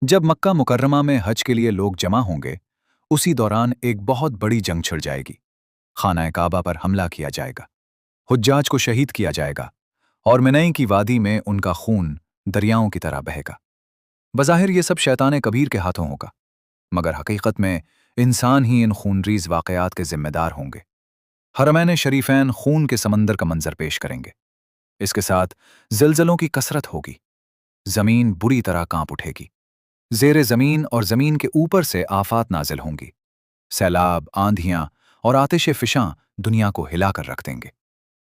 जब मक्का मुकर्रमा में हज के लिए लोग जमा होंगे, उसी दौरान एक बहुत बड़ी जंग छिड़ जाएगी। खाना काबा पर हमला किया जाएगा, हुज्जाज को शहीद किया जाएगा और मिनई की वादी में उनका खून दरियाओं की तरह बहेगा। बज़ाहिर ये सब शैतान कबीर के हाथों होगा, मगर हकीकत में इंसान ही इन खूनरीज वाक़यात के जिम्मेदार होंगे। हरमैन शरीफैन खून के समंदर का मंजर पेश करेंगे। इसके साथ जिलजिलों की कसरत होगी, जमीन बुरी तरह कांप उठेगी। ज़ेरे ज़मीन और ज़मीन के ऊपर से आफात नाजिल होंगी। सैलाब, आंधियां और आतिश फिशां दुनिया को हिलाकर रख देंगे।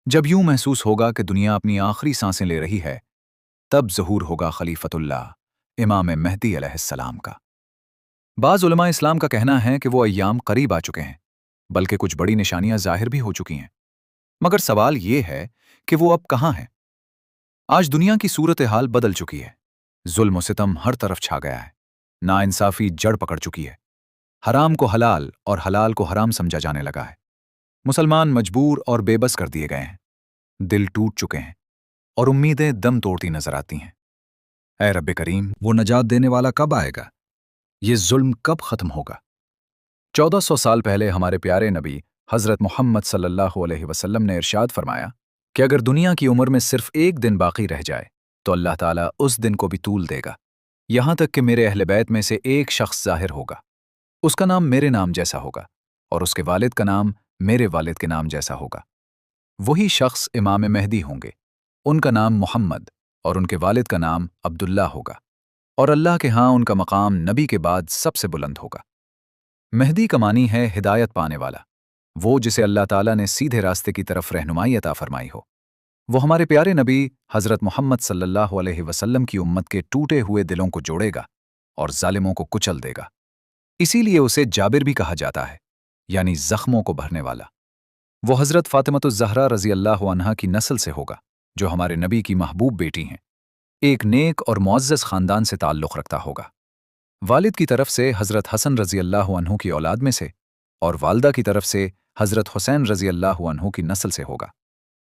जब यूं महसूस होगा कि दुनिया अपनी आखिरी सांसें ले रही है, तब ज़हूर होगा खलीफतुल्लाह इमाम मेहदी अलैहिस्सलाम का। बाज़ उलमा इस्लाम का कहना है कि वो अय्याम करीब आ चुके हैं, बल्कि कुछ बड़ी निशानियां ज़ाहिर भी हो चुकी हैं। मगर सवाल ये है कि वो अब कहाँ हैं? आज दुनिया की सूरत हाल बदल चुकी है। जुल्म सितम हर तरफ छा गया है। नाइंसाफी जड़ पकड़ चुकी है। हराम को हलाल और हलाल को हराम समझा जाने लगा है। मुसलमान मजबूर और बेबस कर दिए गए हैं। दिल टूट चुके हैं और उम्मीदें दम तोड़ती नजर आती हैं। ऐ रब्बे करीम, वो नजात देने वाला कब आएगा? ये जुल्म कब खत्म होगा? 1400 साल पहले हमारे प्यारे नबी हजरत मोहम्मद सल्लल्लाहु अलैहि वसल्लम ने इरशाद फरमाया कि अगर दुनिया की उम्र में सिर्फ एक दिन बाकी रह जाए तो अल्लाह ताला उस दिन को भी तूल देगा, यहां तक कि मेरे अहले बैत में से एक शख्स जाहिर होगा। उसका नाम मेरे नाम जैसा होगा और उसके वालिद का नाम मेरे वालिद के नाम जैसा होगा। वही शख्स इमाम मेहदी होंगे। उनका नाम मोहम्मद और उनके वालिद का नाम अब्दुल्ला होगा और अल्लाह के यहाँ उनका मकाम नबी के बाद सबसे बुलंद होगा। मेहदी का मानी है हिदायत पाने वाला, वो जिसे अल्लाह ताला ने सीधे रास्ते की तरफ रहनुमाई अता फरमाई हो। वो हमारे प्यारे नबी हजरत मोहम्मद सल्लल्लाहु अलैहि वसल्लम की उम्मत के टूटे हुए दिलों को जोड़ेगा और जालिमों को कुचल देगा। इसीलिए उसे जाबिर भी कहा जाता है, यानी जख्मों को भरने वाला। वो हजरत फातिमतुज़ ज़हरा रज़ी अल्लाह अन्हा की नस्ल से होगा, जो हमारे नबी की महबूब बेटी हैं। एक नेक और मुअज़्ज़ज़ खानदान से ताल्लुक़ रखता होगा। वालिद की तरफ से हजरत हसन रज़ी अल्लाह अन्हु की औलाद में से और वालदा की तरफ से हजरत हुसैन रज़ी अल्लाह अन्हु की नस्ल से होगा।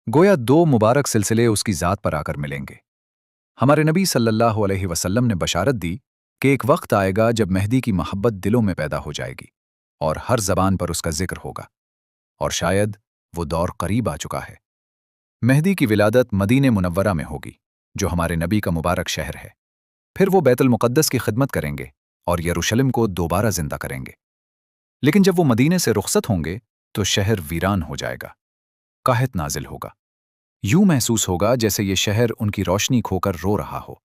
गोया दो मुबारक सिलसिले उसकी ज़ात पर आकर मिलेंगे। हमारे नबी सल्लल्लाहु अलैहि वसल्लम ने बशारत दी कि एक वक्त आएगा जब मेहदी की मोहब्बत दिलों में पैदा हो जाएगी और हर ज़बान पर उसका जिक्र होगा, और शायद वो दौर करीब आ चुका है। मेहदी की विलादत मदीने मुनव्वरा में होगी, जो हमारे नबी का मुबारक शहर है। फिर वो बैतुल मुक़द्दस की खिदमत करेंगे और यरूशलेम को दोबारा जिंदा करेंगे। लेकिन जब वो मदीने से रुखसत होंगे तो शहर वीरान हो जाएगा, काहत नाजिल होगा। यूं महसूस होगा जैसे ये शहर उनकी रोशनी खोकर रो रहा हो,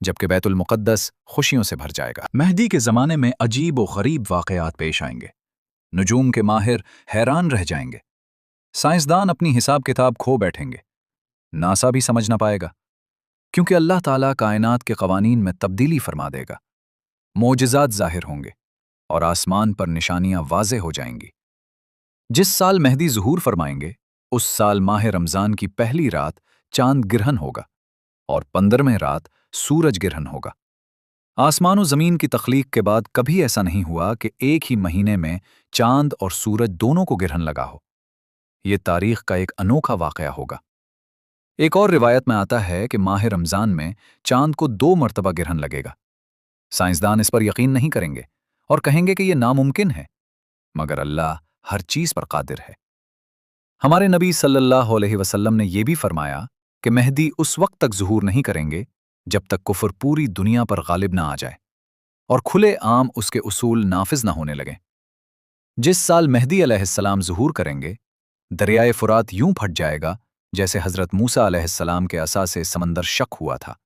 जबकि बैतुल मुक़द्दस खुशियों से भर जाएगा। मेहदी के ज़माने में अजीब व गरीब वाक़यात पेश आएंगे। नुजूम के माहिर हैरान रह जाएंगे। साइंसदान अपनी हिसाब किताब खो बैठेंगे। नासा भी समझ ना पाएगा, क्योंकि अल्लाह ताला कायनात के कवानीन में तब्दीली फरमा देगा। मोजज़ात ज़ाहिर होंगे और आसमान पर निशानियां वाज़े हो जाएंगी। जिस साल मेहदी ज़ुहूर फरमाएंगे, उस साल माह रमज़ान की पहली रात चांद गिरहन होगा और 15वें रात सूरज गिरहन होगा। आसमान और ज़मीन की तख्लीक के बाद कभी ऐसा नहीं हुआ कि एक ही महीने में चांद और सूरज दोनों को गिरहन लगा हो। ये तारीख का एक अनोखा वाक़या होगा। एक और रिवायत में आता है कि माह रमज़ान में चांद को 2 मरतबा गिरहन लगेगा। साइंसदान इस पर यकीन नहीं करेंगे और कहेंगे कि यह नामुमकिन है, मगर अल्लाह हर चीज़ पर कादिर है। हमारे नबी सल्लल्लाहु अलैहि वसल्लम ने यह भी फरमाया कि मेहदी उस वक्त तक ज़ुहूर नहीं करेंगे जब तक कुफ्र पूरी दुनिया पर गालिब ना आ जाए और खुले आम उसके उसूल नाफिज ना होने लगें। जिस साल मेहदी अलैहिस्सलाम ज़ुहूर करेंगे, दरियाए फुरात यूं फट जाएगा जैसे हज़रत मूसा अलैहिस्सलाम के असा से समंदर शक हुआ था।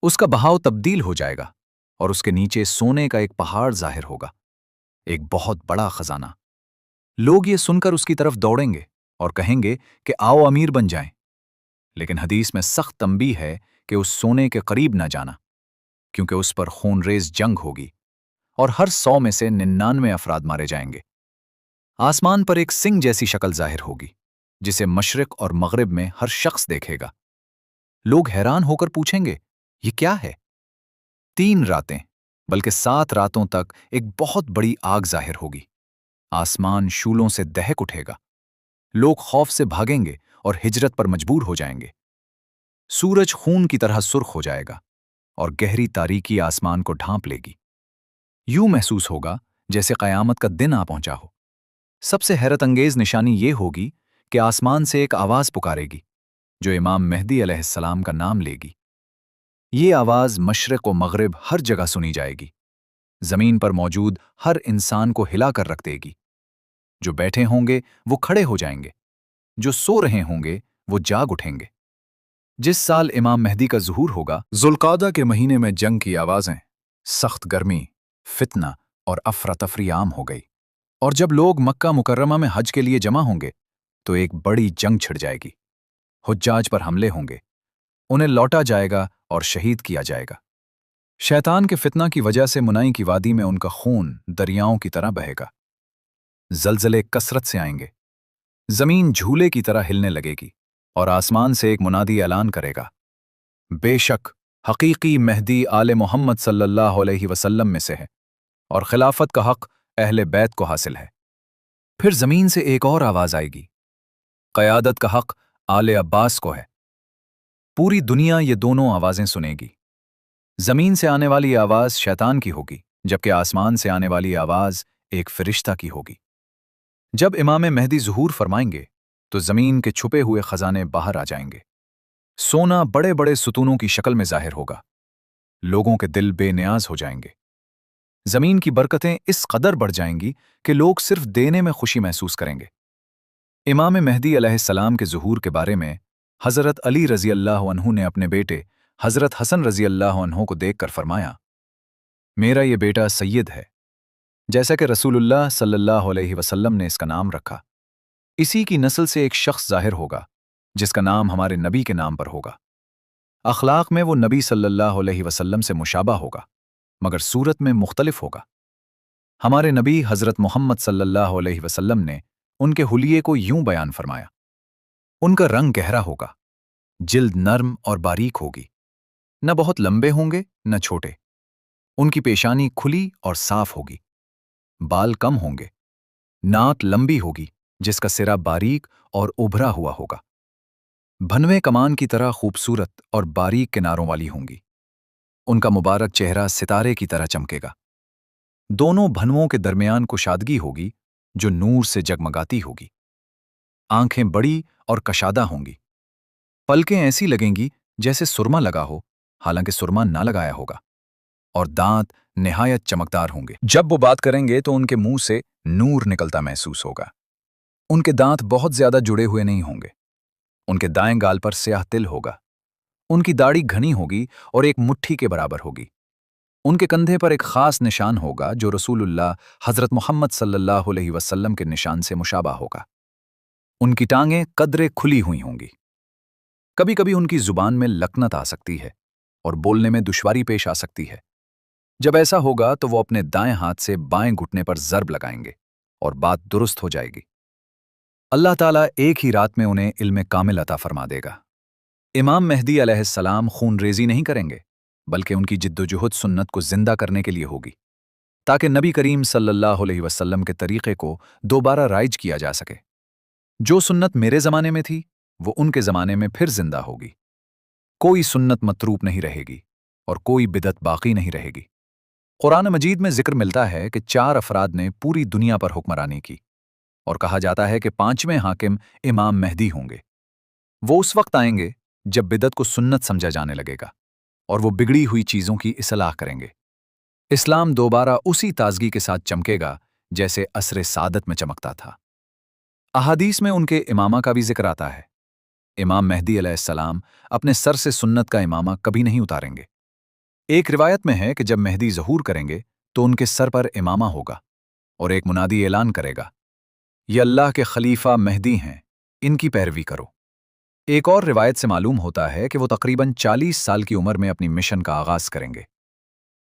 उसका बहाव तब्दील हो जाएगा और उसके नीचे सोने का एक पहाड़ जाहिर होगा, एक बहुत बड़ा खजाना। लोग ये सुनकर उसकी तरफ दौड़ेंगे और कहेंगे कि आओ अमीर बन जाएं। लेकिन हदीस में सख्त तंबीह है कि उस सोने के करीब न जाना, क्योंकि उस पर खूनरेज जंग होगी और हर 100 में से 99 अफराद मारे जाएंगे। आसमान पर एक सिंह जैसी शक्ल जाहिर होगी, जिसे मशरिक और मगरिब में हर शख्स देखेगा। लोग हैरान होकर पूछेंगे, ये क्या है? 3 रातें, बल्कि 7 रातों तक एक बहुत बड़ी आग जाहिर होगी। आसमान शूलों से दहक उठेगा। लोग खौफ से भागेंगे और हिजरत पर मजबूर हो जाएंगे। सूरज खून की तरह सुर्ख हो जाएगा और गहरी तारीकी आसमान को ढांप लेगी। यूं महसूस होगा जैसे क़यामत का दिन आ पहुंचा हो। सबसे हैरत अंगेज निशानी ये होगी कि आसमान से एक आवाज़ पुकारेगी जो इमाम मेहदी अलैहिस्सलाम का नाम लेगी। ये आवाज़ मशरिक़ व मग़रिब हर जगह सुनी जाएगी। ज़मीन पर मौजूद हर इंसान को हिला कर रख देगी। जो बैठे होंगे वो खड़े हो जाएंगे, जो सो रहे होंगे वो जाग उठेंगे। जिस साल इमाम मेहदी का ज़ुहूर होगा, ज़ुल्क़ादा के महीने में जंग की आवाज़ें, सख्त गर्मी, फितना और अफरा-तफरी आम हो गई। और जब लोग मक्का मुकर्रमा में हज के लिए जमा होंगे तो एक बड़ी जंग छिड़ जाएगी। हुज्जाज पर हमले होंगे, उन्हें लौटा जाएगा और शहीद किया जाएगा। शैतान के फितना की वजह से मुनाई की वादी में उनका खून दरियाओं की तरह बहेगा। जलजले कसरत से आएंगे, जमीन झूले की तरह हिलने लगेगी और आसमान से एक मुनादी ऐलान करेगा, बेशक हकीकी मेहदी आले मोहम्मद सल्लल्लाहु अलैहि वसल्लम में से है और खिलाफत का हक अहले बैत को हासिल है। फिर जमीन से एक और आवाज आएगी, क़यादत का हक आले अब्बास को है। पूरी दुनिया ये दोनों आवाजें सुनेगी। जमीन से आने वाली आवाज शैतान की होगी, जबकि आसमान से आने वाली आवाज एक फरिश्ता की होगी। जब इमाम मेहदी ज़ुहूर फरमाएंगे तो जमीन के छुपे हुए खजाने बाहर आ जाएंगे। सोना बड़े बड़े सुतूनों की शक्ल में जाहिर होगा। लोगों के दिल बेनियाज हो जाएंगे। जमीन की बरकतें इस कदर बढ़ जाएंगी कि लोग सिर्फ देने में खुशी महसूस करेंगे। इमाम मेहदी अलैहिस्सलाम के ज़ुहूर के बारे में हज़रत अली रज़ी अल्लाह अन्हु ने अपने बेटे हज़रत हसन रज़ी अल्लाह अन्हु को देखकर फरमाया, मेरा ये बेटा सैयद है, जैसा कि रसूलुल्लाह सल्लल्लाहु अलैहि वसल्लम ने इसका नाम रखा। इसी की नस्ल से एक शख्स ज़ाहिर होगा जिसका नाम हमारे नबी के नाम पर होगा। अखलाक में वो नबी सल्लल्लाहु अलैहि वसल्लम से मुशाबा होगा, मगर सूरत में मुख्तलिफ होगा। हमारे नबी हज़रत मोहम्मद सल्लल्लाहु अलैहि वसल्लम ने उनके हुलिये को यूं बयान फरमाया, उनका रंग गहरा होगा, जिल्द नर्म और बारीक होगी, न बहुत लंबे होंगे न छोटे। उनकी पेशानी खुली और साफ होगी, बाल कम होंगे, नाक लंबी होगी जिसका सिरा बारीक और उभरा हुआ होगा। भनवे कमान की तरह खूबसूरत और बारीक किनारों वाली होंगी। उनका मुबारक चेहरा सितारे की तरह चमकेगा। दोनों भनवों के दरमियान कुशादगी होगी जो नूर से जगमगाती होगी। आंखें बड़ी और कशादा होंगी। पलकें ऐसी लगेंगी जैसे सुरमा लगा हो, हालांकि सुरमा ना लगाया होगा। और दांत निहायत चमकदार होंगे। जब वो बात करेंगे तो उनके मुंह से नूर निकलता महसूस होगा। उनके दांत बहुत ज्यादा जुड़े हुए नहीं होंगे। उनके दाएं गाल पर स्याह तिल होगा। उनकी दाढ़ी घनी होगी और एक मुट्ठी के बराबर होगी। उनके कंधे पर एक खास निशान होगा जो रसूलुल्लाह हज़रत मोहम्मद सल्लल्लाहु अलैहि वसल्लम के निशान से मुशाबा होगा। उनकी टांगें कदरे खुली हुई होंगी। कभी कभी उनकी जुबान में लकनत आ सकती है और बोलने में दुश्वारी पेश आ सकती है। जब ऐसा होगा तो वो अपने दाएं हाथ से बाएं घुटने पर ज़र्ब लगाएंगे और बात दुरुस्त हो जाएगी। अल्लाह ताला एक ही रात में उन्हें इल्म कामिल अता फरमा देगा। इमाम मेहदी अलैहिस्सलाम खूनरेज़ी नहीं करेंगे, बल्कि उनकी जिद्दोजहद सुन्नत को जिंदा करने के लिए होगी, ताकि नबी करीम सल्लल्लाहु अलैहि वसल्लम के तरीक़े को दोबारा राइज किया जा सके। जो सुन्नत मेरे ज़माने में थी वो उनके ज़माने में फिर जिंदा होगी। कोई सुन्नत मतरूक नहीं रहेगी और कोई बिदत बाकी नहीं रहेगी। कुरान मजीद में जिक्र मिलता है कि 4 अफराद ने पूरी दुनिया पर हुक्मरानी की और कहा जाता है कि 5वें हाकिम इमाम मेहदी होंगे। वो उस वक्त आएंगे जब बिदत को सुन्नत समझा जाने लगेगा और वो बिगड़ी हुई चीज़ों की इस्लाह करेंगे। इस्लाम दोबारा उसी ताजगी के साथ चमकेगा जैसे असरे सादत में चमकता था। अहादीस में उनके इमामा का भी जिक्र आता है। इमाम मेहदी अलैहिस्सलाम अपने सर से सुन्नत का इमामा कभी नहीं उतारेंगे। एक रिवायत में है कि जब मेहदी ज़हूर करेंगे तो उनके सर पर इमामा होगा और एक मुनादी ऐलान करेगा, ये अल्लाह के खलीफा मेहदी हैं, इनकी पैरवी करो। एक और रिवायत से मालूम होता है कि वो तकरीबन 40 साल की उम्र में अपनी मिशन का आगाज करेंगे।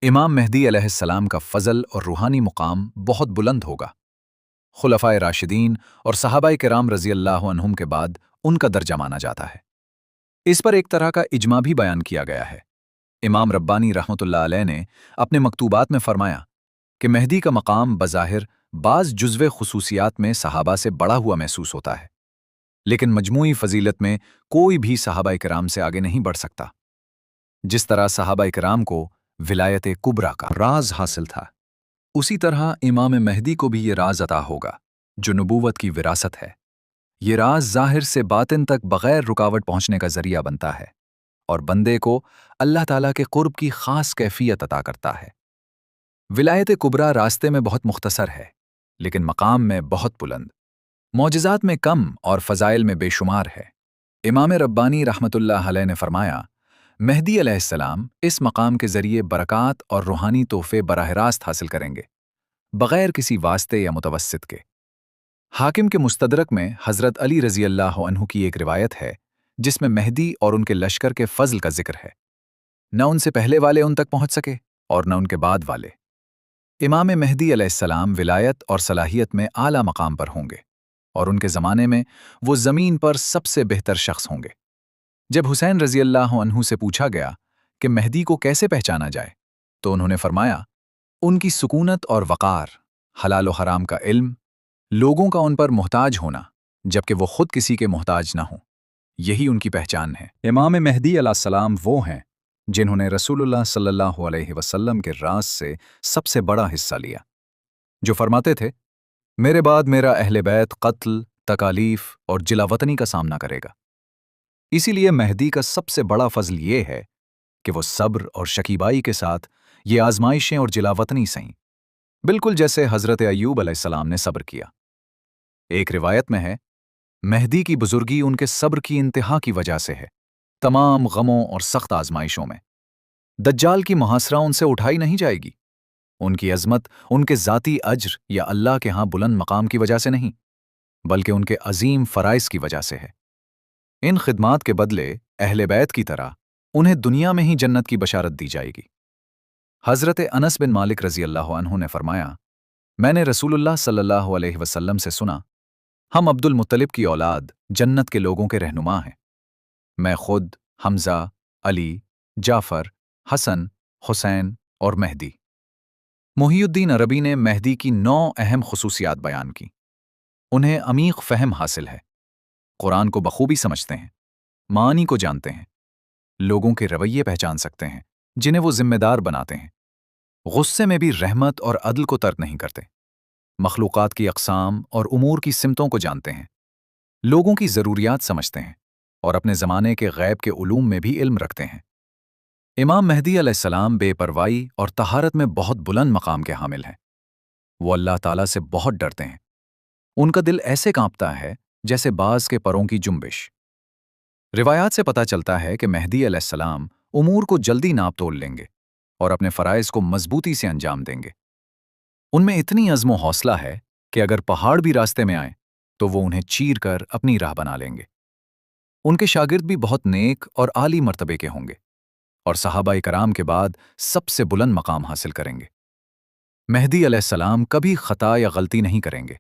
इमाम मेहदी अलैहिस्सलाम का फजल और रूहानी मुकाम बहुत बुलंद होगा। खुलफाए राशिदीन और सहाबाए किराम रज़ी अल्लाह अन्हुम के बाद उनका दर्जा माना जाता है। इस पर एक तरह का इजमा भी बयान किया गया है। इमाम रब्बानी रहमतुल्लाह अलैह ने अपने मकतूबात में फरमाया कि मेहदी का मकाम बज़ाहिर बाज़ जुज़्वे खुसूसियात में सहाबा से बड़ा हुआ महसूस होता है, लेकिन मजमूई फजीलत में कोई भी सहाबाए किराम से आगे नहीं बढ़ सकता। जिस तरह सहाबा इकराम को विलायत कुबरा का राज हासिल था, उसी तरह इमाम मेहदी को भी ये राज अता होगा जो नबूवत की विरासत है। ये राज ज़ाहिर से बातिन तक बगैर रुकावट पहुंचने का जरिया बनता है और बंदे को अल्लाह ताला के कुर्ब की खास कैफियत अता करता है। विलायत कुबरा रास्ते में बहुत मुख्तसर है, लेकिन मकाम में बहुत बुलंद, मौजिज़ात में कम और फ़ज़ाइल में बेशुमार है। इमाम रब्बानी रहमतुल्लाह अलैह ने फरमाया, मेहदी अलैहिस्सलाम इस मकाम के ज़रिए बरक़ात और रूहानी तोहफ़े बराह रास्त हासिल करेंगे, बग़ैर किसी वास्ते या मुतवस्सित के। हाकिम के मुस्तदरक में हज़रत अली रज़ी अल्लाह अन्हु की एक रिवायत है, जिसमें मेहदी और उनके लश्कर के फ़ज़ल का ज़िक्र है। न उनसे पहले वाले उन तक पहुँच सके और न उनके बाद वाले। इमाम मेहदी अलैहिस्सलाम विलायत और सलाहियत में आला मकाम पर होंगे और उनके ज़माने में वो ज़मीन पर सबसे बेहतर शख्स होंगे। जब हुसैन रज़ी अल्लाह अन्हु से पूछा गया कि मेहदी को कैसे पहचाना जाए, तो उन्होंने फरमाया, उनकी सुकूनत और वक़ार, हलाल व हराम का इल्म, लोगों का उन पर मोहताज होना जबकि वो खुद किसी के मोहताज ना हों, यही उनकी पहचान है। इमाम मेहदी अलैहिस्सलाम वो हैं जिन्होंने रसूलुल्लाह सल्लल्लाहु अलैहि वसल्लम के राज से सबसे बड़ा हिस्सा लिया, जो फरमाते थे, मेरे बाद मेरा अहले बैत कत्ल, तकालीफ और जिलावतनी का सामना करेगा। इसीलिए मेहदी का सबसे बड़ा फजल ये है कि वो सब्र और शकीबाई के साथ ये आजमाइशें और जिलावतनी सहीं, बिल्कुल जैसे हज़रत अय्यूब अलैहिस्सलाम ने सब्र किया। एक रिवायत में है, मेहदी की बुजुर्गी उनके सब्र की इंतहा की वजह से है। तमाम गमों और सख्त आजमाइशों में दज्जाल की मुहासरा उनसे उठाई नहीं जाएगी। उनकी अजमत उनके ज़ाती अज्र या अल्लाह के यहाँ बुलंद मकाम की वजह से नहीं, बल्कि उनके अजीम फ़राइज़ की वजह से है। इन खिदमात के बदले अहले बैत की तरह उन्हें दुनिया में ही जन्नत की बशारत दी जाएगी। हज़रत अनस बिन मालिक रज़ी अल्लाह अन्हु ने फरमाया, मैंने रसूलुल्लाह सल्लल्लाहु अलैहि वसल्लम से सुना, हम अब्दुल मुत्तलिब की औलाद जन्नत के लोगों के रहनुमा हैं। मैं खुद, हमज़ा, अली, जाफ़र, हसन, हुसैन और मेहदी। मुहियुद्दीन अरबी ने मेहदी की 9 अहम खुसूसियात बयान की। उन्हें अमीक़ फ़हम हासिल है, कुरान को बखूबी समझते हैं, मानी को जानते हैं, लोगों के रवैये पहचान सकते हैं जिन्हें वो जिम्मेदार बनाते हैं, गुस्से में भी रहमत और अदल को तर्क नहीं करते, मखलूक़ात की अक़साम और उमूर की सिमतों को जानते हैं, लोगों की ज़रूरियात समझते हैं और अपने ज़माने के गैब के उलूम में भी इल्म रखते हैं। इमाम मेहदी अलैहिस्सलाम बेपरवाही और तहारत में बहुत बुलंद मकाम के हामिल हैं। वो अल्लाह ताला से बहुत डरते हैं। उनका दिल ऐसे कांपता है जैसे बाज के परों की जुम्बिश। रिवायात से पता चलता है कि मेहदी अलैहिस्सलाम उमूर को जल्दी नाप तोल लेंगे और अपने फ़राइज़ को मजबूती से अंजाम देंगे। उनमें इतनी अज़्म हौसला है कि अगर पहाड़ भी रास्ते में आए तो वो उन्हें चीर कर अपनी राह बना लेंगे। उनके शागिर्द भी बहुत नेक और आली मर्तबे के होंगे और सहाबा कराम के बाद सबसे बुलंद मकाम हासिल करेंगे। मेहदी अलैहिस्सलाम कभी खता या गलती नहीं करेंगे,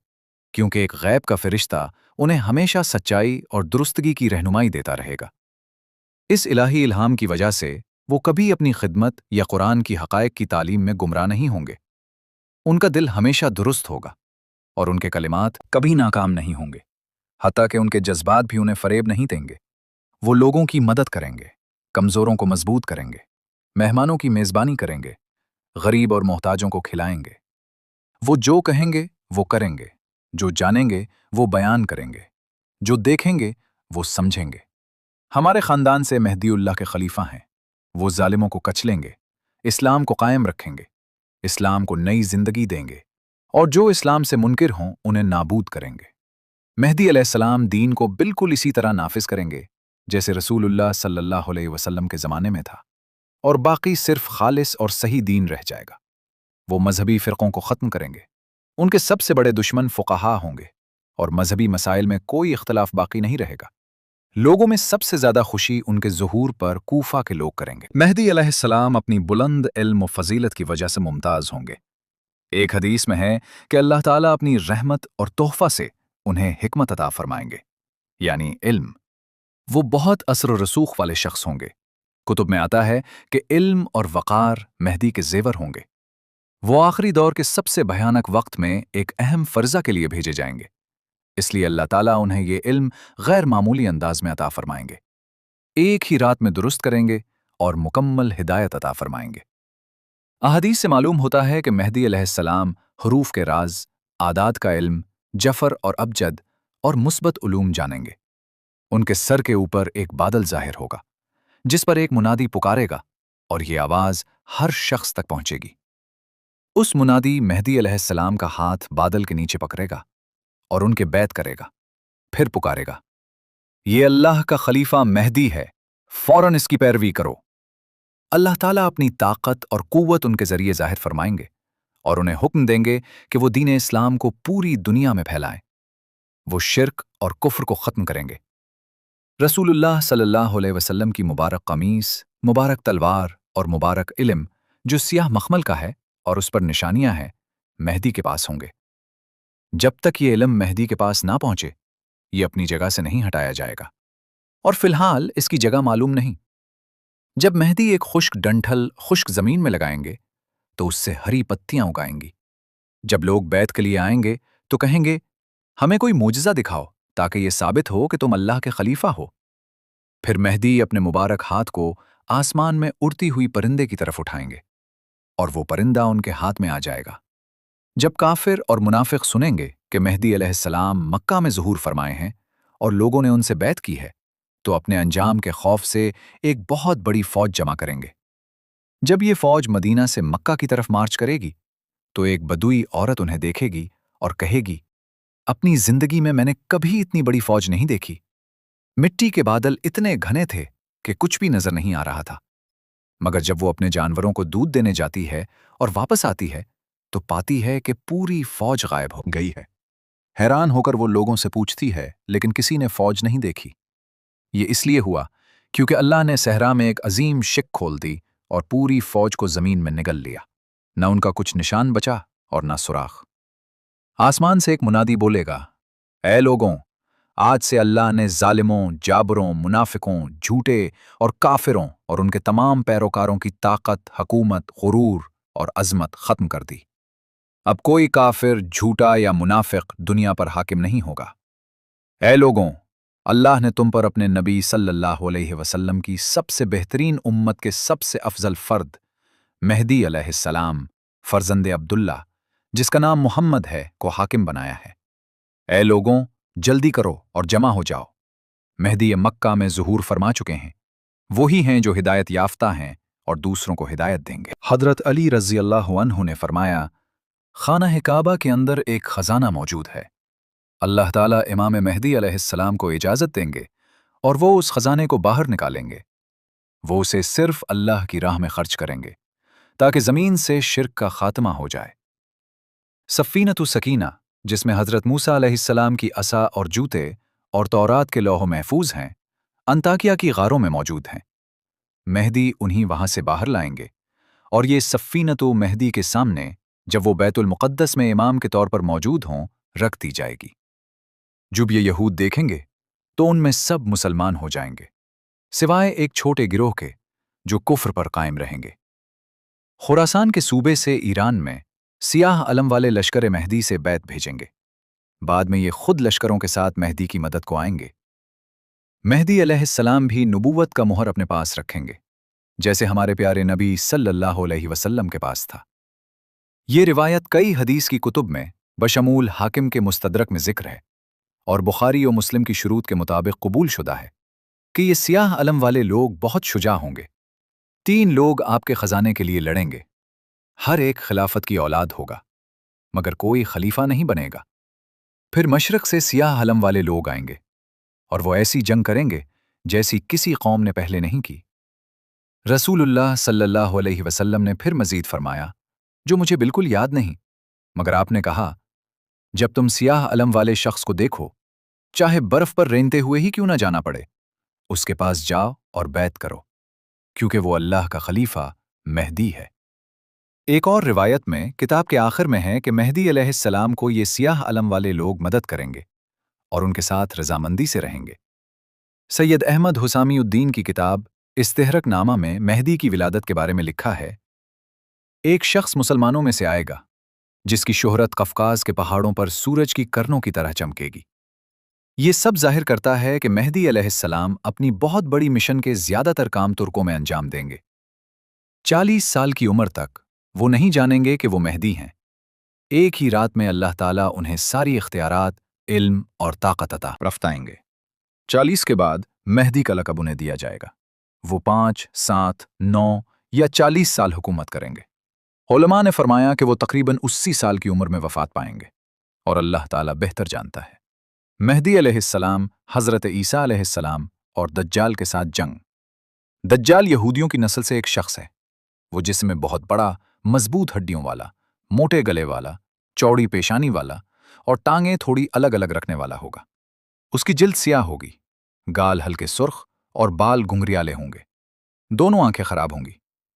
क्योंकि एक गैब का फरिश्ता उन्हें हमेशा सच्चाई और दुरुस्तगी की रहनुमाई देता रहेगा। इस इलाही इल्हाम की वजह से वो कभी अपनी खिदमत या कुरान की हक़ाइक़ की तालीम में गुमराह नहीं होंगे। उनका दिल हमेशा दुरुस्त होगा और उनके कलिमात कभी नाकाम नहीं होंगे, हत्ता कि उनके जज्बात भी उन्हें फ़रेब नहीं देंगे। वो लोगों की मदद करेंगे, कमज़ोरों को मजबूत करेंगे, मेहमानों की मेज़बानी करेंगे, गरीब और मोहताजों को खिलाएंगे। वो जो कहेंगे वो करेंगे, जो जानेंगे वो बयान करेंगे, जो देखेंगे वो समझेंगे। हमारे ख़ानदान से मेहदीउल्लाह के खलीफा हैं। वो जालिमों को कचलेंगे, इस्लाम को कायम रखेंगे, इस्लाम को नई जिंदगी देंगे और जो इस्लाम से मुनकिर हों उन्हें नाबूद करेंगे। मेहदी अलैहिस्सलाम दीन को बिल्कुल इसी तरह नाफिज करेंगे जैसे रसूलुल्लाह सल्लल्लाहु अलैहि वसल्लम के ज़माने में था, और बाकी सिर्फ खालिस और सही दीन रह जाएगा। वो मजहबी फ़िरक़ों को ख़त्म करेंगे। उनके सबसे बड़े दुश्मन फ़ुक़हा होंगे और मजहबी मसाइल में कोई इख्तलाफ बाकी नहीं रहेगा। लोगों में सबसे ज़्यादा खुशी उनके ज़ुहूर पर कूफा के लोग करेंगे। मेहदी अलैहिस्सलाम अपनी बुलंद इल्म व फ़ज़ीलत की वजह से मुमताज़ होंगे। एक हदीस में है कि अल्लाह ताला अपनी रहमत और तोहफ़ा से उन्हें हिकमत अता फरमाएंगे, यानी इल्म। वो बहुत असर व रसूख वाले शख्स होंगे। कुतुब में आता है कि इल्म और वक़ार मेहदी के ज़ेवर होंगे। वो आखिरी दौर के सबसे भयानक वक्त में एक अहम फ़र्ज़ा के लिए भेजे जाएंगे, इसलिए अल्लाह ताला उन्हें ये इल्म गैर मामूली अंदाज में अता फरमाएंगे। एक ही रात में दुरुस्त करेंगे اور مکمل ہدایت عطا فرمائیں گے۔ احادیث سے معلوم ہوتا ہے کہ مہدی علیہ السلام حروف کے راز، اعداد کا علم، جفر اور ابجد اور مثبت علوم جانیں گے۔ ان کے سر کے اوپر ایک بادل ظاہر ہوگا جس پر ایک منادی پکارے گا اور یہ آواز ہر شخص تک پہنچے گی۔ اس منادی مہدی علیہ السلام کا ہاتھ بادل کے نیچے پکڑے گا اور ان کے بیعت کرے گا، پھر پکارے گا، یہ اللہ کا خلیفہ مہدی ہے، فوراً اس کی پیروی کرو۔ اللہ تعالیٰ اپنی طاقت اور قوت ان کے ذریعے ظاہر فرمائیں گے اور انہیں حکم دیں گے کہ وہ دین اسلام کو پوری دنیا میں پھیلائیں۔ وہ شرک اور کفر کو ختم کریں گے۔ رسول اللہ صلی اللہ علیہ وسلم کی مبارک قمیص، مبارک تلوار اور مبارک علم جو سیاہ مخمل کا ہے اور اس پر نشانیاں ہیں، مہدی کے پاس ہوں گے۔ جب تک یہ علم مہدی کے پاس نہ پہنچے، یہ اپنی جگہ سے نہیں ہٹایا جائے گا، اور فی الحال اس کی جگہ معلوم نہیں۔ جب مہدی ایک خشک ڈنٹھل خشک زمین میں لگائیں گے تو اس سے ہری پتیاں اگائیں گی۔ جب لوگ بیعت کے لیے آئیں گے تو کہیں گے، ہمیں کوئی معجزہ دکھاؤ تاکہ یہ ثابت ہو کہ تم اللہ کے خلیفہ ہو۔ پھر مہدی اپنے مبارک ہاتھ کو آسمان میں اڑتی ہوئی پرندے کی طرف اٹھائیں گے اور وہ پرندہ ان کے ہاتھ میں آ جائے گا۔ جب کافر اور منافق سنیں گے کہ مہدی علیہ السلام مکہ میں ظہور فرمائے ہیں اور لوگوں نے ان سے بیعت کی ہے، تو اپنے انجام کے خوف سے ایک بہت بڑی فوج جمع کریں گے۔ جب یہ فوج مدینہ سے مکہ کی طرف مارچ کرے گی تو ایک بدوئی عورت انہیں دیکھے گی اور کہے گی، اپنی زندگی میں نے کبھی اتنی بڑی فوج نہیں دیکھی۔ مٹی کے بادل اتنے گھنے تھے کہ کچھ بھی نظر نہیں آ رہا تھا، مگر جب وہ اپنے جانوروں کو دودھ دینے جاتی ہے اور واپس آتی ہے تو پاتی ہے کہ پوری فوج غائب ہو گئی ہے۔ حیران ہو کر وہ لوگوں سے پوچھتی ہے، لیکن کسی نے فوج نہیں دیکھی۔ یہ اس لیے ہوا کیونکہ اللہ نے صحرا میں ایک عظیم شک کھول دی اور پوری فوج کو زمین میں نگل لیا، نہ ان کا کچھ نشان بچا اور نہ سراغ۔ آسمان سے ایک منادی بولے گا، اے لوگوں، آج سے اللہ نے ظالموں، جابروں، منافقوں، جھوٹے اور کافروں اور ان کے تمام پیروکاروں کی طاقت، حکومت، غرور اور عظمت ختم کر دی۔ اب کوئی کافر، جھوٹا یا منافق دنیا پر حاکم نہیں ہوگا۔ اے لوگوں، اللہ نے تم پر اپنے نبی صلی اللہ علیہ وسلم کی سب سے بہترین امت کے سب سے افضل فرد مہدی علیہ السلام فرزند عبداللہ جس کا نام محمد ہے کو حاکم بنایا ہے۔ اے لوگوں، جلدی کرو اور جمع ہو جاؤ۔ مہدی مکہ میں ظہور فرما چکے ہیں، وہی ہیں جو ہدایت یافتہ ہیں اور دوسروں کو ہدایت دیں گے۔ حضرت علی رضی اللہ عنہ نے فرمایا، خانہ کعبہ کے اندر ایک خزانہ موجود ہے۔ اللہ تعالیٰ امام مہدی علیہ السلام کو اجازت دیں گے اور وہ اس خزانے کو باہر نکالیں گے۔ وہ اسے صرف اللہ کی راہ میں خرچ کریں گے تاکہ زمین سے شرک کا خاتمہ ہو جائے۔ سفینۃ السکینہ، جس میں حضرت موسیٰ علیہ السلام کی عصا اور جوتے اور تورات کے لوح محفوظ ہیں، انطاکیہ کی غاروں میں موجود ہیں۔ مہدی انہیں وہاں سے باہر لائیں گے اور یہ سفینۃ مہدی کے سامنے، جب وہ بیت المقدس میں امام کے طور پر موجود ہوں، رکھ دی جائے گی۔ جب یہ یہود دیکھیں گے تو ان میں سب مسلمان ہو جائیں گے، سوائے ایک چھوٹے گروہ کے جو کفر پر قائم رہیں گے۔ خراسان کے صوبے سے ایران میں سیاہ علم والے لشکر مہدی سے بیعت بھیجیں گے۔ بعد میں یہ خود لشکروں کے ساتھ مہدی کی مدد کو آئیں گے۔ مہدی علیہ السلام بھی نبوت کا مہر اپنے پاس رکھیں گے، جیسے ہمارے پیارے نبی صلی اللہ علیہ وسلم کے پاس تھا۔ یہ روایت کئی حدیث کی کتب میں بشمول حاکم کے مستدرک میں ذکر ہے اور بخاری و مسلم کی شروط کے مطابق قبول شدہ ہے کہ یہ سیاہ علم والے لوگ بہت شجاع ہوں گے۔ 3 لوگ آپ کے خزانے کے لیے لڑیں گے، ہر ایک خلافت کی اولاد ہوگا، مگر کوئی خلیفہ نہیں بنے گا۔ پھر مشرق سے سیاہ علم والے لوگ آئیں گے اور وہ ایسی جنگ کریں گے جیسی کسی قوم نے پہلے نہیں کی۔ رسول اللہ صلی اللہ علیہ وسلم نے پھر مزید فرمایا، جو مجھے بالکل یاد نہیں، مگر آپ نے کہا، جب تم سیاہ علم والے شخص کو دیکھو، چاہے برف پر رینتے ہوئے ہی کیوں نہ جانا پڑے، اس کے پاس جاؤ اور بیعت کرو، کیونکہ وہ اللہ کا خلیفہ مہدی ہے۔ ایک اور روایت میں کتاب کے آخر میں ہے کہ مہدی علیہ السلام کو یہ سیاہ علم والے لوگ مدد کریں گے اور ان کے ساتھ رضامندی سے رہیں گے۔ سید احمد حسامی الدین کی کتاب استہرک نامہ میں مہدی کی ولادت کے بارے میں لکھا ہے، ایک شخص مسلمانوں میں سے آئے گا جس کی شہرت قفقاز کے پہاڑوں پر سورج کی کرنوں کی طرح چمکے گی۔ یہ سب ظاہر کرتا ہے کہ مہدی علیہ السلام اپنی بہت بڑی مشن کے زیادہ تر کام ترکوں میں انجام دیں گے۔ 40 سال کی عمر تک وہ نہیں جانیں گے کہ وہ مہدی ہیں۔ ایک ہی رات میں اللہ تعالیٰ انہیں ساری اختیارات، علم اور طاقت عطا فرمائیں گے۔ 40 کے بعد مہدی کا لقب انہیں دیا جائے گا۔ وہ 5، 7، 9 یا 40 سال حکومت کریں گے۔ علماء نے فرمایا کہ وہ تقریباً 80 سال کی عمر میں وفات پائیں گے، اور اللہ تعالیٰ بہتر جانتا ہے۔ مہدی علیہ السلام، حضرت عیسیٰ علیہ السلام اور دجال کے ساتھ جنگ۔ دجال یہودیوں کی نسل سے ایک شخص ہے۔ وہ جسم میں بہت بڑا، مضبوط ہڈیوں والا، موٹے گلے والا، چوڑی پیشانی والا اور ٹانگیں تھوڑی الگ الگ رکھنے والا ہوگا۔ اس کی جلد سیاہ ہوگی، گال ہلکے سرخ اور بال گھنگریالے ہوں گے۔ دونوں آنکھیں خراب ہوں گی۔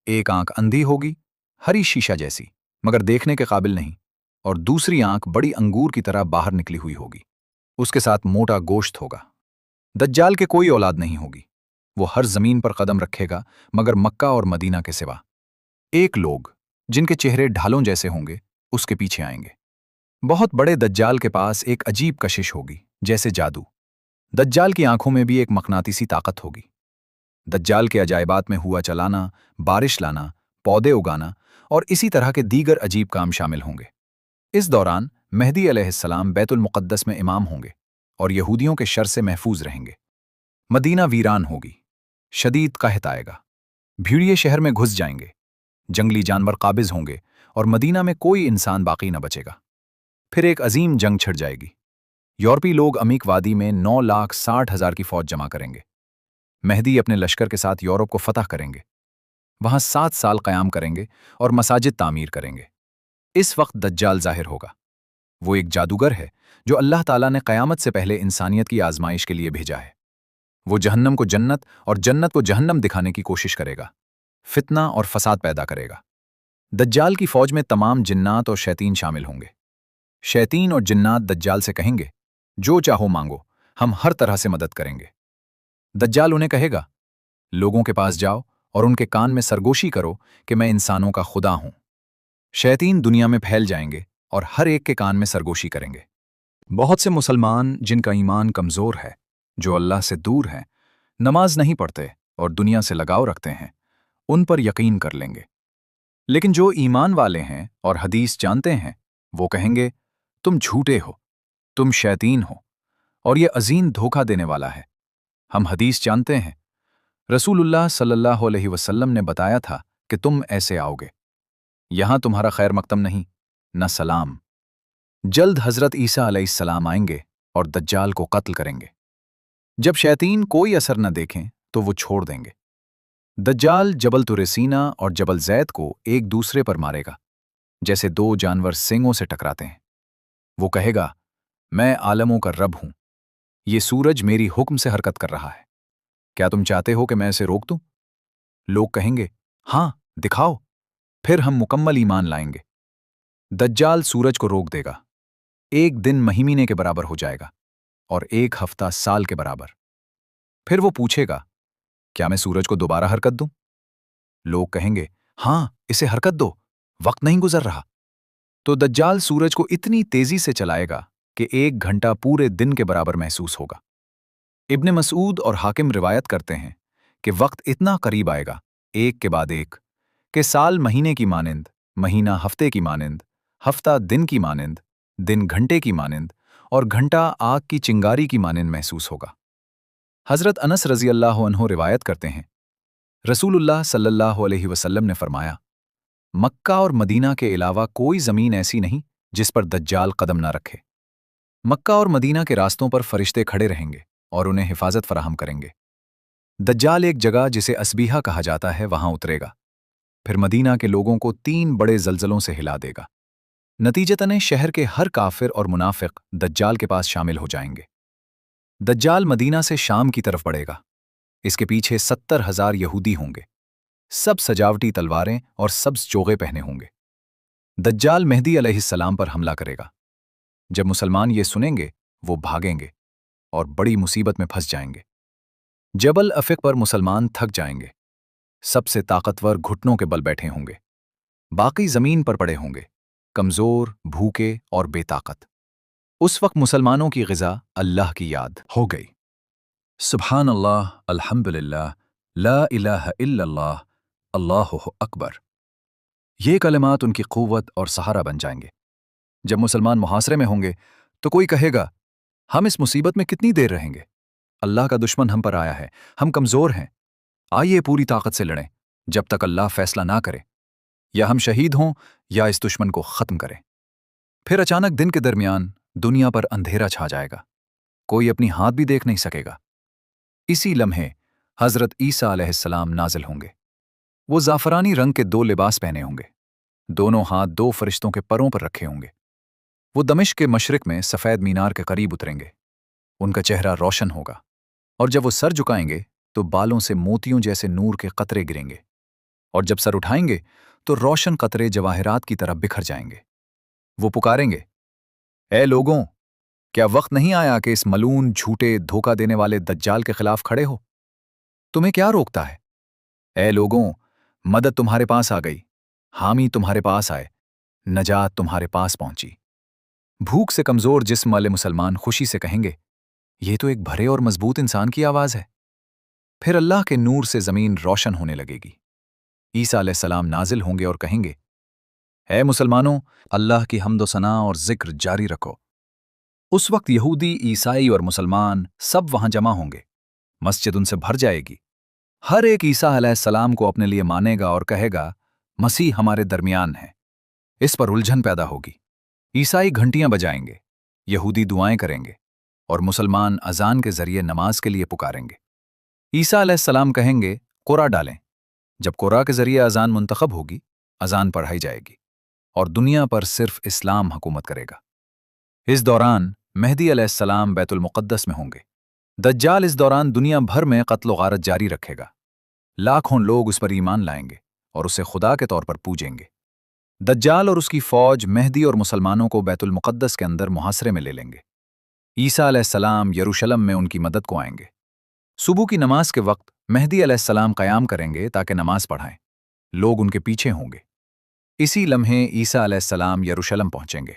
ایک آنکھ اندھی ہوگی، ہری شیشہ جیسی، مگر دیکھنے کے قابل نہیں، اور دوسری آنکھ بڑی انگور کی طرح باہر نکلی ہوئی ہوگی۔ اس کے ساتھ موٹا گوشت ہوگا۔ دجال کے کوئی اولاد نہیں ہوگی۔ وہ ہر زمین پر قدم رکھے گا مگر مکہ اور مدینہ کے سوا۔ ایک لوگ جن کے چہرے ڈھالوں جیسے ہوں گے اس کے پیچھے آئیں گے۔ بہت بڑے دجال کے پاس ایک عجیب کشش ہوگی، جیسے جادو۔ دجال کی آنکھوں میں بھی ایک مقناطیسی طاقت ہوگی۔ دجال کے عجائبات میں ہوا چلانا، بارش لانا، پودے اگانا اور اسی طرح کے دیگر عجیب کام شامل ہوں گے۔ اس دوران مہدی علیہ السلام بیت المقدس میں امام ہوں گے اور یہودیوں کے شر سے محفوظ رہیں گے۔ مدینہ ویران ہوگی، شدید قحط آئے گا، بھیڑیے شہر میں گھس جائیں گے، جنگلی جانور قابض ہوں گے اور مدینہ میں کوئی انسان باقی نہ بچے گا۔ پھر ایک عظیم جنگ چھڑ جائے گی۔ یورپی لوگ عمیق وادی میں 9,60,000 کی فوج جمع کریں گے۔ مہدی اپنے لشکر کے ساتھ یورپ کو فتح کریں گے۔ وہاں 7 سال قیام کریں گے اور مساجد تعمیر کریں گے۔ اس وقت دجال ظاہر ہوگا۔ وہ ایک جادوگر ہے جو اللہ تعالیٰ نے قیامت سے پہلے انسانیت کی آزمائش کے لیے بھیجا ہے۔ وہ جہنم کو جنت اور جنت کو جہنم دکھانے کی کوشش کرے گا، فتنہ اور فساد پیدا کرے گا۔ دجال کی فوج میں تمام جنات اور شیاطین شامل ہوں گے۔ شیاطین اور جنات دجال سے کہیں گے، جو چاہو مانگو، ہم ہر طرح سے مدد کریں گے۔ دجال انہیں کہے گا، لوگوں کے پاس جاؤ اور ان کے کان میں سرگوشی کرو کہ میں انسانوں کا خدا ہوں۔ شیاطین دنیا میں پھیل جائیں گے اور ہر ایک کے کان میں سرگوشی کریں گے۔ بہت سے مسلمان جن کا ایمان کمزور ہے، جو اللہ سے دور ہیں، نماز نہیں پڑھتے اور دنیا سے لگاؤ رکھتے ہیں، ان پر یقین کر لیں گے۔ لیکن جو ایمان والے ہیں اور حدیث جانتے ہیں، وہ کہیں گے، تم جھوٹے ہو، تم شیاطین ہو، اور یہ عظیم دھوکہ دینے والا ہے۔ ہم حدیث جانتے ہیں، رسول اللہ صلی اللہ علیہ وسلم نے بتایا تھا کہ تم ایسے آؤ گے۔ یہاں تمہارا خیر مقدم نہیں، نہ سلام۔ جلد حضرت عیسیٰ علیہ السلام آئیں گے اور دجال کو قتل کریں گے۔ جب شیاطین کوئی اثر نہ دیکھیں تو وہ چھوڑ دیں گے۔ دجال جبل طور سینا اور جبل زید کو ایک دوسرے پر مارے گا، جیسے دو جانور سینگوں سے ٹکراتے ہیں۔ وہ کہے گا، میں عالموں کا رب ہوں، یہ سورج میری حکم سے حرکت کر رہا ہے، کیا تم چاہتے ہو کہ میں اسے روک دوں؟ لوگ کہیں گے، ہاں دکھاؤ، پھر ہم مکمل ایمان لائیں گے۔ دجال سورج کو روک دے گا، ایک دن مہینے کے برابر ہو جائے گا اور ایک ہفتہ سال کے برابر۔ پھر وہ پوچھے گا، کیا میں سورج کو دوبارہ حرکت دوں؟ لوگ کہیں گے، ہاں اسے حرکت دو، وقت نہیں گزر رہا۔ تو دجال سورج کو اتنی تیزی سے چلائے گا کہ 1 گھنٹہ پورے دن کے برابر محسوس ہوگا۔ ابن مسعود اور حاکم روایت کرتے ہیں کہ وقت اتنا قریب آئے گا، ایک کے بعد ایک، کہ سال مہینے کی مانند، مہینہ ہفتے کی مانند، ہفتہ دن کی مانند، دن گھنٹے کی مانند اور گھنٹہ آگ کی چنگاری کی مانند محسوس ہوگا۔ حضرت انس رضی اللہ عنہ روایت کرتے ہیں، رسول اللہ صلی اللہ علیہ وسلم نے فرمایا، مکہ اور مدینہ کے علاوہ کوئی زمین ایسی نہیں جس پر دجال قدم نہ رکھے۔ مکہ اور مدینہ کے راستوں پر فرشتے کھڑے رہیں گے اور انہیں حفاظت فراہم کریں گے۔ دجال ایک جگہ جسے اسبیحہ کہا جاتا ہے وہاں اترے گا، پھر مدینہ کے لوگوں کو 3 بڑے زلزلوں سے ہلا دے گا۔ نتیجتاً شہر کے ہر کافر اور منافق دجال کے پاس شامل ہو جائیں گے۔ دجال مدینہ سے شام کی طرف بڑھے گا۔ اس کے پیچھے 70,000 یہودی ہوں گے، سب سجاوٹی تلواریں اور سبز چوغے پہنے ہوں گے۔ دجال مہدی علیہ السلام پر حملہ کرے گا۔ جب مسلمان یہ سنیں گے وہ بھاگیں گے اور بڑی مصیبت میں پھنس جائیں گے۔ جبل افق پر مسلمان تھک جائیں گے، سب سے طاقتور گھٹنوں کے بل بیٹھے ہوں گے، باقی زمین پر پڑے ہوں گے، کمزور، بھوکے اور بے طاقت۔ उस वक्त मुसलमानों की ग़िज़ा अल्लाह की याद हो गई। सुबहान अल्लाह, अल्हम्दुलिल्लाह, ला इलाहा इल्लल्लाह, अल्लाहु अकबर। ये कलिमात उनकी क़ुव्वत और सहारा बन जाएंगे। जब मुसलमान मुहासरे में होंगे तो कोई कहेगा, हम इस मुसीबत में कितनी देर रहेंगे? अल्लाह का दुश्मन हम पर आया है, हम कमज़ोर हैं। आइए पूरी ताकत से लड़ें जब तक अल्लाह फैसला ना करे, या हम शहीद हों या इस दुश्मन को ख़त्म करें। फिर अचानक दिन के दरमियान दुनिया पर अंधेरा छा जाएगा, कोई अपनी हाथ भी देख नहीं सकेगा। इसी लम्हे हज़रत ईसा अलैहिस्सलाम नाजिल होंगे। वो ज़ाफ़रानी रंग के 2 लिबास पहने होंगे, दोनों हाथ 2 फरिश्तों के परों पर रखे होंगे। वो दमिश्क के मशरिक में सफ़ेद मीनार के करीब उतरेंगे। उनका चेहरा रोशन होगा, और जब वो सर झुकाएंगे तो बालों से मोतियों जैसे नूर के कतरे गिरेंगे, और जब सर उठाएंगे तो रोशन कतरे जवाहरात की तरह बिखर जाएंगे। वो पुकारेंगे, ए लोगों, क्या वक्त नहीं आया कि इस मलून, झूठे, धोखा देने वाले दज्जाल के खिलाफ खड़े हो? तुम्हें क्या रोकता है? ए लोगों, मदद तुम्हारे पास आ गई, हामी तुम्हारे पास आए, नजात तुम्हारे पास पहुंची। भूख से कमजोर जिस्म वाले मुसलमान खुशी से कहेंगे, ये तो एक भरे और मजबूत इंसान की आवाज है। फिर अल्लाह के नूर से जमीन रोशन होने लगेगी। ईसा अलैहिस्सलाम नाजिल होंगे और कहेंगे, ए मुसलमानों, अल्लाह की हम्द व सना और जिक्र जारी रखो। उस वक्त यहूदी, ईसाई और मुसलमान सब वहां जमा होंगे। मस्जिद उनसे भर जाएगी। हर एक ईसा अलैहिस्सलाम को अपने लिए मानेगा और कहेगा, मसीह हमारे दरमियान है। इस पर उलझन पैदा होगी। ईसाई घंटियां बजाएंगे, यहूदी दुआएं करेंगे, और मुसलमान अजान के जरिए नमाज के लिए पुकारेंगे। ईसा अलैहिस्सलाम कहेंगे, कुरा डालें। जब कुरा के जरिए अजान मुंतखब होगी, अजान पढ़ाई जाएगी, और दुनिया पर सिर्फ इस्लाम हुकूमत करेगा। इस दौरान मेहदी अलैहिस्सलाम बैतुल मुक़द्दस में होंगे। दज्जाल इस दौरान दुनिया भर में कत्ल गारत जारी रखेगा। लाखों लोग उस पर ईमान लाएंगे और उसे खुदा के तौर पर पूजेंगे। दज्जाल और उसकी फौज मेहदी और मुसलमानों को बैतुल मुक़द्दस के अंदर मुहासरे में ले लेंगे। ईसा अलैहिस्सलाम यरूशलेम में उनकी मदद को आएंगे। सुबह की नमाज के वक्त मेहदी अलैहिस्सलाम क़याम करेंगे ताकि नमाज पढ़ाएं। लोग उनके पीछे होंगे। इसी लम्हे ईसा अलैहिस्सलाम यरूशलेम पहुंचेंगे।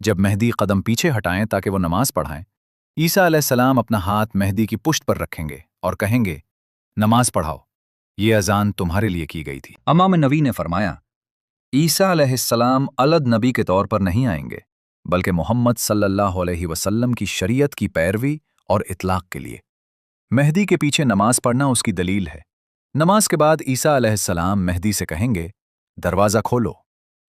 जब मेहदी कदम पीछे हटाएं ताकि वो नमाज पढ़ाएं, ईसा अलैहिस्सलाम अपना हाथ मेहदी की पुश्त पर रखेंगे और कहेंगे, नमाज पढ़ाओ, ये अजान तुम्हारे लिए की गई थी। इमाम नबी ने फरमाया, ईसा अलैहिस्सलाम अलग नबी के तौर पर नहीं आएंगे, बल्कि मोहम्मद सल्लल्लाहु अलैहि वसल्लम की शरीयत की पैरवी और इतलाक के लिए। मेहदी के पीछे नमाज पढ़ना उसकी दलील है। नमाज के बाद ईसा अलैहिस्सलाम मेहदी से कहेंगे, दरवाज़ा खोलो।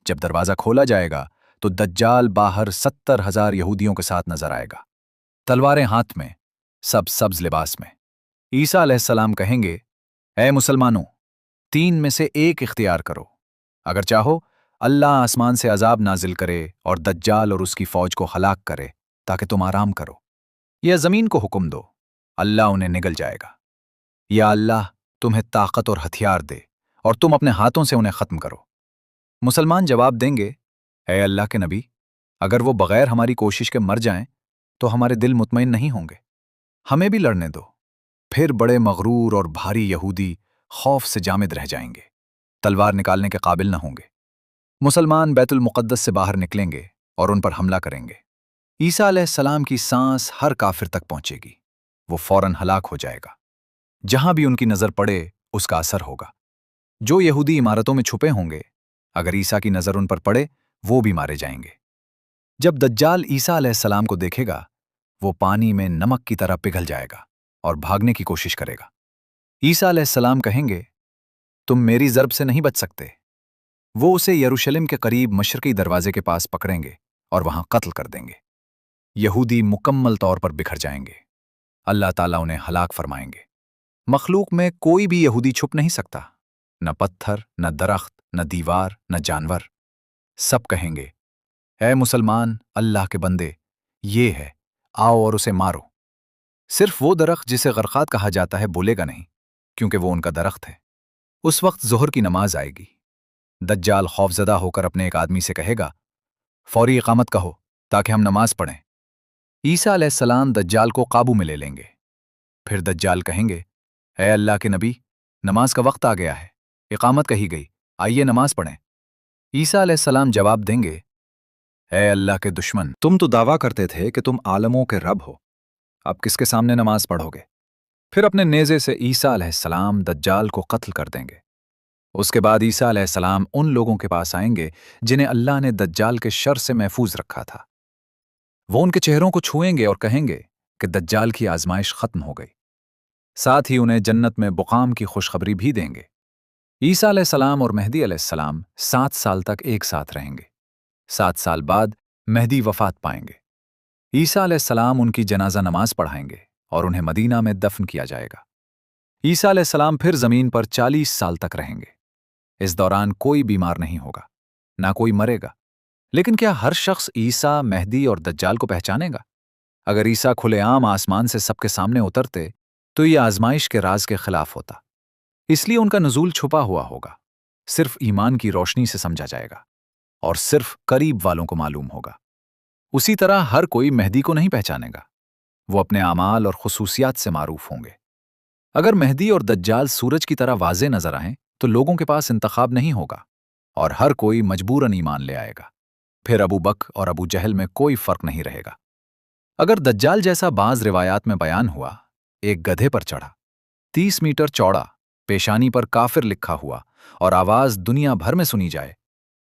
जब दरवाज़ा खोला जाएगा तो दज्जाल बाहर 70,000 यहूदियों के साथ नजर आएगा, तलवारें हाथ में, सब सब्ज लिबास में। ईसा अलैहिस्सलाम कहेंगे, ए मुसलमानों, 3 में से एक इख्तियार करो। अगर चाहो, अल्लाह आसमान से अजाब नाजिल करे और दज्जाल और उसकी फौज को हलाक करे ताकि तुम आराम करो, या ज़मीन को हुक्म दो, अल्लाह उन्हें निगल जाएगा। या अल्लाह तुम्हें ताकत और हथियार दे और तुम अपने हाथों से उन्हें ख़त्म करो। मुसलमान जवाब देंगे, ए अल्लाह के नबी, अगर वो बगैर हमारी कोशिश के मर जाएं तो हमारे दिल मुतमईन नहीं होंगे, हमें भी लड़ने दो। फिर बड़े मगरूर और भारी यहूदी खौफ से जामिद रह जाएंगे, तलवार निकालने के काबिल न होंगे। मुसलमान बैतुल मुक़द्दस से बाहर निकलेंगे और उन पर हमला करेंगे। ईसा अलैहिस्सलाम की सांस हर काफिर तक पहुंचेगी। वो फौरन हलाक हो जाएगा। जहां भी उनकी नजर पड़े उसका असर होगा। जो यहूदी इमारतों में छुपे होंगे, अगर ईसा की नजर उन पर पड़े, वो भी मारे जाएंगे। जब दज्जाल ईसा अलैहिस्सलाम को देखेगा, वो पानी में नमक की तरह पिघल जाएगा और भागने की कोशिश करेगा। ईसा अलैहिस्सलाम कहेंगे, तुम मेरी ज़र्ब से नहीं बच सकते। वो उसे यरूशलेम के करीब मशरकी दरवाजे के पास पकड़ेंगे और वहां कत्ल कर देंगे। यहूदी मुकम्मल तौर पर बिखर जाएंगे। अल्लाह ताला उन्हें हलाक फरमाएंगे। मखलूक में कोई भी यहूदी छुप नहीं सकता, न पत्थर, न दरख्त, न दीवार, न जानवर। सब कहेंगे, ऐ मुसलमान, अल्लाह के बंदे, ये है, आओ और उसे मारो। सिर्फ वो दरख्त जिसे गरकात कहा जाता है बोलेगा नहीं, क्योंकि वो उनका दरख्त है। उस वक्त ज़ोहर की नमाज आएगी। दज्जाल खौफजदा होकर अपने एक आदमी से कहेगा, फौरी इकामत कहो ताकि हम नमाज पढ़ें। ईसा अलैहिस्सलाम दज्जाल को काबू में ले लेंगे। फिर दज्जाल कहेंगे, ऐ अल्लाह के नबी, नमाज का वक्त आ गया है, इकामत कही गई, आइए नमाज पढ़ें। ईसा अलैहिस्सलाम जवाब देंगे, اے اللہ کے دشمن، تم تو دعویٰ کرتے تھے کہ تم عالموں کے رب ہو، اب کس کے سامنے نماز پڑھو گے؟ پھر اپنے نیزے سے عیسیٰ علیہ السلام دجال کو قتل کر دیں گے۔ اس کے بعد عیسیٰ علیہ السلام ان لوگوں کے پاس آئیں گے جنہیں اللہ نے دجال کے شر سے محفوظ رکھا تھا۔ وہ ان کے چہروں کو چھوئیں گے اور کہیں گے کہ دجال کی آزمائش ختم ہو گئی، ساتھ ہی انہیں جنت میں بقام کی خوشخبری بھی دیں گے۔ عیسیٰ علیہ السلام اور مہدی علیہ السلام 7 سال تک ایک ساتھ رہیں گے۔ 7 سال بعد مہدی وفات پائیں گے۔ عیسیٰ علیہ السلام ان کی جنازہ نماز پڑھائیں گے اور انہیں مدینہ میں دفن کیا جائے گا۔ عیسیٰ علیہ السلام پھر زمین پر 40 سال تک رہیں گے۔ اس دوران کوئی بیمار نہیں ہوگا، نہ کوئی مرے گا۔ لیکن کیا ہر شخص عیسیٰ، مہدی اور دجال کو پہچانے گا؟ اگر عیسیٰ کھلے عام آسمان سے سب کے سامنے اترتے تو یہ آزمائش کے راز کے خلاف ہوتا، اس لیے ان کا نزول چھپا ہوا ہوگا، صرف ایمان کی روشنی سے سمجھا جائے گا اور صرف قریب والوں کو معلوم ہوگا۔ اسی طرح ہر کوئی مہدی کو نہیں پہچانے گا، وہ اپنے اعمال اور خصوصیات سے معروف ہوں گے۔ اگر مہدی اور دجال سورج کی طرح واضح نظر آئیں تو لوگوں کے پاس انتخاب نہیں ہوگا اور ہر کوئی مجبوراً ایمان لے آئے گا۔ پھر ابو بکر اور ابو جہل میں کوئی فرق نہیں رہے گا۔ اگر دجال جیسا بعض روایات میں بیان ہوا، ایک گدھے پر چڑھا، 30 میٹر چوڑا، پیشانی پر کافر لکھا ہوا اور آواز دنیا بھر میں سنی جائے،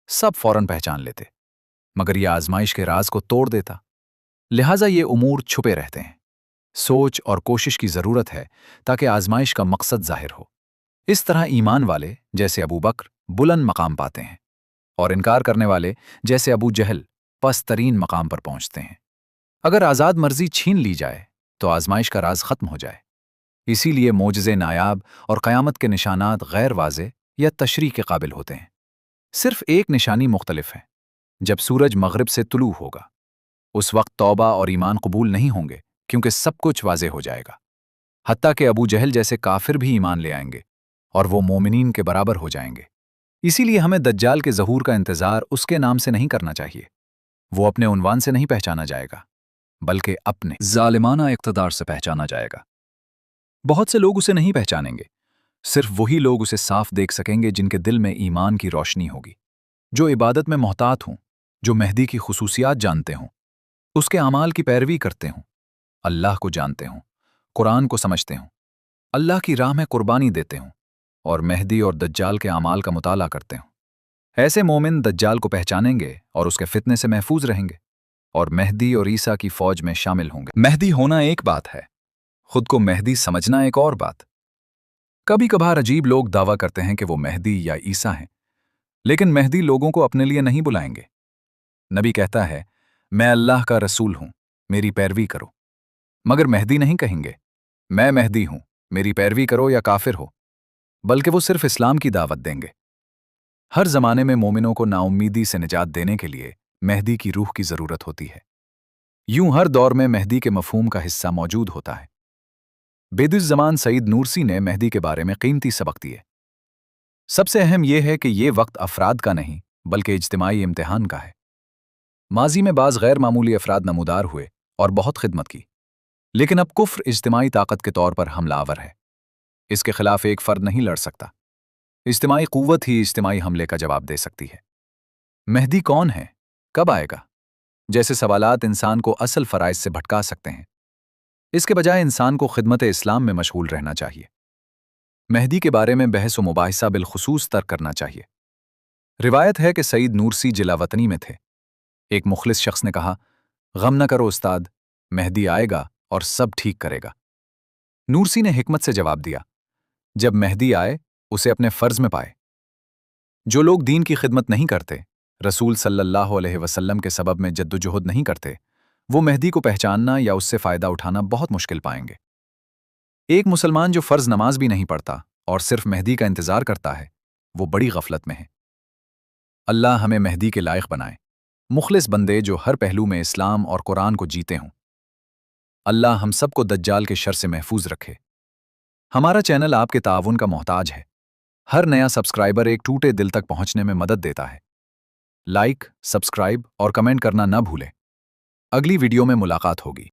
سب فوراً پہچان لیتے، مگر یہ آزمائش کے راز کو توڑ دیتا۔ لہٰذا یہ امور چھپے رہتے ہیں۔ سوچ اور کوشش کی ضرورت ہے تاکہ آزمائش کا مقصد ظاہر ہو۔ اس طرح ایمان والے جیسے ابو بکر بلند مقام پاتے ہیں اور انکار کرنے والے جیسے ابو جہل پست ترین مقام پر پہنچتے ہیں۔ اگر آزاد مرضی چھین لی جائے تو آزمائش کا راز ختم ہو جائے۔ اسی لیے معجزے نایاب اور قیامت کے نشانات غیر واضح یا تشریح کے قابل ہوتے ہیں۔ صرف ایک نشانی مختلف ہے، جب سورج مغرب سے طلوع ہوگا، اس وقت توبہ اور ایمان قبول نہیں ہوں گے کیونکہ سب کچھ واضح ہو جائے گا۔ حتیٰ کہ ابو جہل جیسے کافر بھی ایمان لے آئیں گے اور وہ مومنین کے برابر ہو جائیں گے۔ اسی لیے ہمیں دجال کے ظہور کا انتظار اس کے نام سے نہیں کرنا چاہیے، وہ اپنے عنوان سے نہیں پہچانا جائے گا بلکہ اپنے ظالمانہ اقتدار سے پہچانا جائے گا۔ بہت سے لوگ اسے نہیں پہچانیں گے، صرف وہی لوگ اسے صاف دیکھ سکیں گے جن کے دل میں ایمان کی روشنی ہوگی، جو عبادت میں محتاط ہوں، جو مہدی کی خصوصیات جانتے ہوں، اس کے اعمال کی پیروی کرتے ہوں، اللہ کو جانتے ہوں، قرآن کو سمجھتے ہوں، اللہ کی راہ میں قربانی دیتے ہوں اور مہدی اور دجال کے اعمال کا مطالعہ کرتے ہوں۔ ایسے مومن دجال کو پہچانیں گے اور اس کے فتنے سے محفوظ رہیں گے اور مہدی اور عیسیٰ کی فوج میں شامل ہوں گے۔ مہدی ہونا ایک بات ہے، خود کو مہدی سمجھنا ایک اور بات۔ کبھی کبھار عجیب لوگ دعویٰ کرتے ہیں کہ وہ مہدی یا عیسیٰ ہیں، لیکن مہدی لوگوں کو اپنے لیے نہیں بلائیں گے۔ نبی کہتا ہے، میں اللہ کا رسول ہوں، میری پیروی کرو، مگر مہدی نہیں کہیں گے، میں مہدی ہوں، میری پیروی کرو یا کافر ہو، بلکہ وہ صرف اسلام کی دعوت دیں گے۔ ہر زمانے میں مومنوں کو نا امیدی سے نجات دینے کے لیے مہدی کی روح کی ضرورت ہوتی ہے۔ یوں ہر دور میں مہدی کے مفہوم کا حصہ موجود ہوتا ہے۔ بیدالزمان سعید نورسی نے مہدی کے بارے میں قیمتی سبق دیے۔ سب سے اہم یہ ہے کہ یہ وقت افراد کا نہیں بلکہ اجتماعی امتحان کا ہے۔ ماضی میں بعض غیر معمولی افراد نمودار ہوئے اور بہت خدمت کی، لیکن اب کفر اجتماعی طاقت کے طور پر حملہ آور ہے۔ اس کے خلاف ایک فرد نہیں لڑ سکتا، اجتماعی قوت ہی اجتماعی حملے کا جواب دے سکتی ہے۔ مہدی کون ہے؟ کب آئے گا؟ جیسے سوالات انسان کو اصل فرائض سے بھٹکا سکتے ہیں۔ اس کے بجائے انسان کو خدمت اسلام میں مشغول رہنا چاہیے۔ مہدی کے بارے میں بحث و مباحثہ بالخصوص ترک کرنا چاہیے۔ روایت ہے کہ سعید نورسی جلا وطنی میں تھے۔ ایک مخلص شخص نے کہا، غم نہ کرو استاد، مہدی آئے گا اور سب ٹھیک کرے گا۔ نورسی نے حکمت سے جواب دیا، جب مہدی آئے اسے اپنے فرض میں پائے۔ جو لوگ دین کی خدمت نہیں کرتے، رسول صلی اللہ علیہ وسلم کے سبب میں جد و جہد نہیں کرتے، وہ مہدی کو پہچاننا یا اس سے فائدہ اٹھانا بہت مشکل پائیں گے۔ ایک مسلمان جو فرض نماز بھی نہیں پڑھتا اور صرف مہدی کا انتظار کرتا ہے، وہ بڑی غفلت میں ہے۔ اللہ ہمیں مہدی کے لائق بنائے، مخلص بندے جو ہر پہلو میں اسلام اور قرآن کو جیتے ہوں۔ اللہ ہم سب کو دجال کے شر سے محفوظ رکھے۔ ہمارا چینل آپ کے تعاون کا محتاج ہے۔ ہر نیا سبسکرائبر ایک ٹوٹے دل تک پہنچنے میں مدد دیتا ہے۔ لائک، سبسکرائب اور کمنٹ کرنا نہ بھولیں۔ اگلی ویڈیو میں ملاقات ہوگی۔